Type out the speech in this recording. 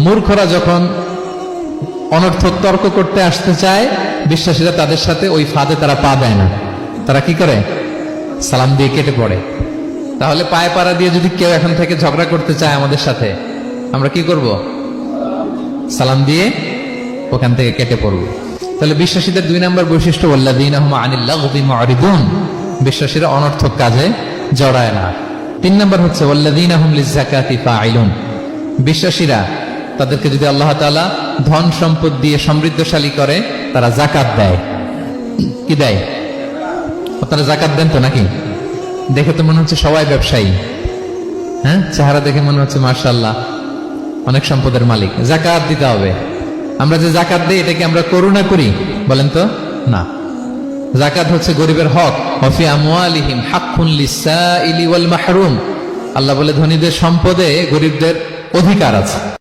মূর্খরা যখন অনর্থক তর্ক করতে আসতে চায়, বিশ্বাসীরা তাদের সাথে ওই ফাঁদে তারা পা দেয় না। তারা কি করে? সালাম দিয়ে কেটে পড়ে। তাহলে পায়ে পাড়া দিয়ে যদি কেউ এখন থেকে ঝগড়া করতে চায় আমাদের সাথে, আমরা কি করব? সালাম দিয়ে ওখান থেকে কেটে পড়ব। তাহলে বিশ্বাসীদের 2 নম্বর বৈশিষ্ট্য, ওয়াল্লাযীনা হুম আনিল লাগবি মুরিদুন, বিশ্বাসীরা অনর্থক কাজে জড়ায় না। 3 নম্বর হচ্ছে ওয়াল্লাযীনা হুম লিয-যাকাতি ফাঈলুন, বিশ্বাসীরা তাদেরকে যদি আল্লাহ তাআলা ধন সম্পদ দিয়ে সমৃদ্ধশালী করে, তারা যাকাত দেয়। কি দেয়? আপনারা যাকাত দেন তো নাকি? দেখে তো মনে হচ্ছে সবাই ব্যবসায়ী, হ্যাঁ, চেহারা দেখে মনে হচ্ছে মাশাআল্লাহ অনেক সম্পদের মালিক। যাকাত দিতে হবে। আমরা যে যাকাত দেই, এটা কি আমরা করুণা করি? বলেন তো না। যাকাত হচ্ছে গরিবের হক। ওয়াফি আমওয়ালিহিম হাক্কুন লিস-সাইলি ওয়াল মাহরুম, আল্লাহ বলে ধনীদের সম্পদে গরিবদের অধিকার আছে।